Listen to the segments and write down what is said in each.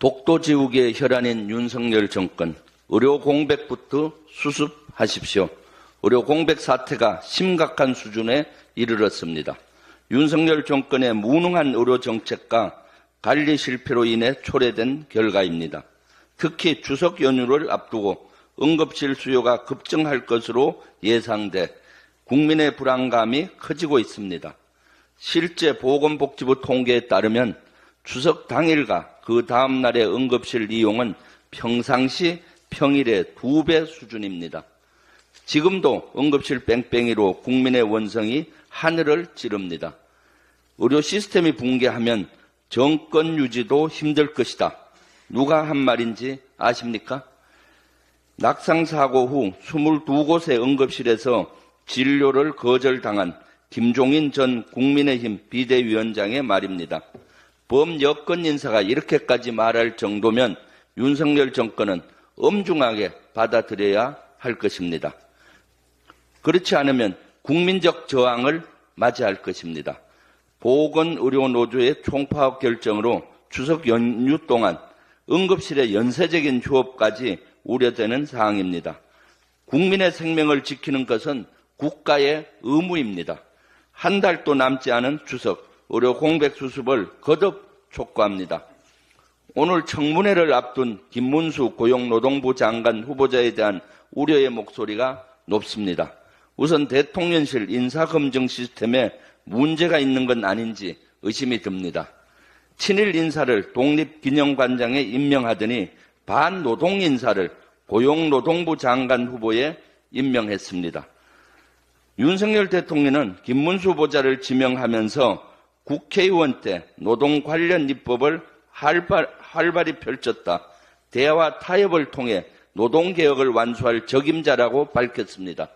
독도지우개의 혈안인 윤석열 정권, 의료 공백부터 수습하십시오. 의료 공백 사태가 심각한 수준에 이르렀습니다. 윤석열 정권의 무능한 의료 정책과 관리 실패로 인해 초래된 결과입니다. 특히 추석 연휴를 앞두고 응급실 수요가 급증할 것으로 예상돼 국민의 불안감이 커지고 있습니다. 실제 보건복지부 통계에 따르면 추석 당일과 그 다음 날의 응급실 이용은 평상시 평일의 2배 수준입니다. 지금도 응급실 뺑뺑이로 국민의 원성이 하늘을 찌릅니다. 의료 시스템이 붕괴하면 정권 유지도 힘들 것이다. 누가 한 말인지 아십니까? 낙상사고 후 22곳의 응급실에서 진료를 거절당한 김종인 전 국민의힘 비대위원장의 말입니다. 범여권 인사가 이렇게까지 말할 정도면 윤석열 정권은 엄중하게 받아들여야 할 것입니다. 그렇지 않으면 국민적 저항을 맞이할 것입니다. 보건의료노조의 총파업 결정으로 추석 연휴 동안 응급실의 연쇄적인 휴업까지 우려되는 사항입니다. 국민의 생명을 지키는 것은 국가의 의무입니다. 한 달도 남지 않은 추석 의료 공백 수습을 거듭 촉구합니다. 오늘 청문회를 앞둔 김문수 고용노동부 장관 후보자에 대한 우려의 목소리가 높습니다. 우선 대통령실 인사검증 시스템에 문제가 있는 건 아닌지 의심이 듭니다. 친일 인사를 독립기념관장에 임명하더니 반노동 인사를 고용노동부 장관 후보에 임명했습니다. 윤석열 대통령은 김문수 후보자를 지명하면서 국회의원 때 노동 관련 입법을 활발히 펼쳤다. 대화 타협을 통해 노동개혁을 완수할 적임자라고 밝혔습니다.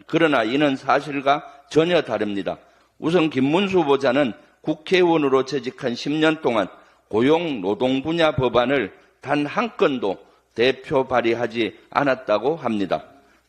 그러나 이는 사실과 전혀 다릅니다. 우선 김문수 후보자는 국회의원으로 재직한 10년 동안 고용 노동 분야 법안을 단 한 건도 대표 발의하지 않았다고 합니다.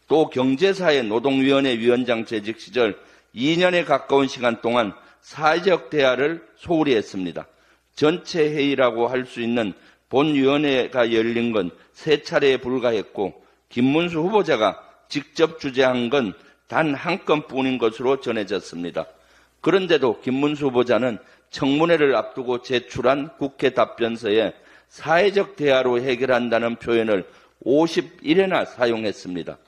또 경제사회 노동위원회 위원장 재직 시절 2년에 가까운 시간 동안 사회적 대화를 소홀히 했습니다. 전체 회의라고 할 수 있는 본위원회가 열린 건 3차례에 불과했고 김문수 후보자가 직접 주재한 건 단 한 건뿐인 것으로 전해졌습니다. 그런데도 김문수 후보자는 청문회를 앞두고 제출한 국회 답변서에 사회적 대화로 해결한다는 표현을 51회나 사용했습니다.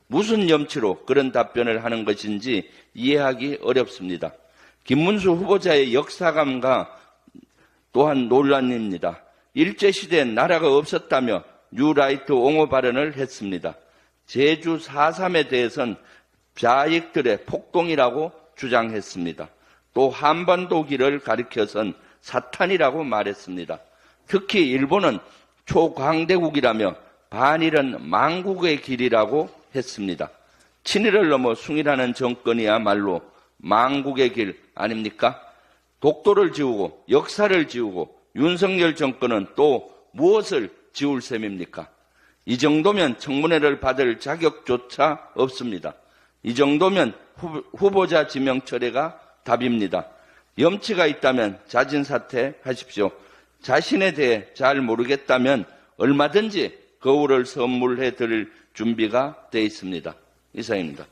무슨 염치로 그런 답변을 하는 것인지 이해하기 어렵습니다. 김문수 후보자의 역사감과 또한 논란입니다. 일제시대엔 나라가 없었다며 뉴라이트 옹호 발언을 했습니다. 제주 4.3에 대해선 좌익들의 폭동이라고 주장했습니다. 또 한반도기를 가리켜선 사탄이라고 말했습니다. 특히 일본은 초광대국이라며 반일은 망국의 길이라고 했습니다. 친일을 넘어 숭일하는 정권이야말로 망국의 길 아닙니까? 독도를 지우고 역사를 지우고 윤석열 정권은 또 무엇을 지울 셈입니까? 이 정도면 청문회를 받을 자격조차 없습니다. 이 정도면 후보자 지명 철회가 답입니다. 염치가 있다면 자진사퇴하십시오. 자신에 대해 잘 모르겠다면 얼마든지 거울을 선물해 드릴 준비가 되어 있습니다. 이상입니다.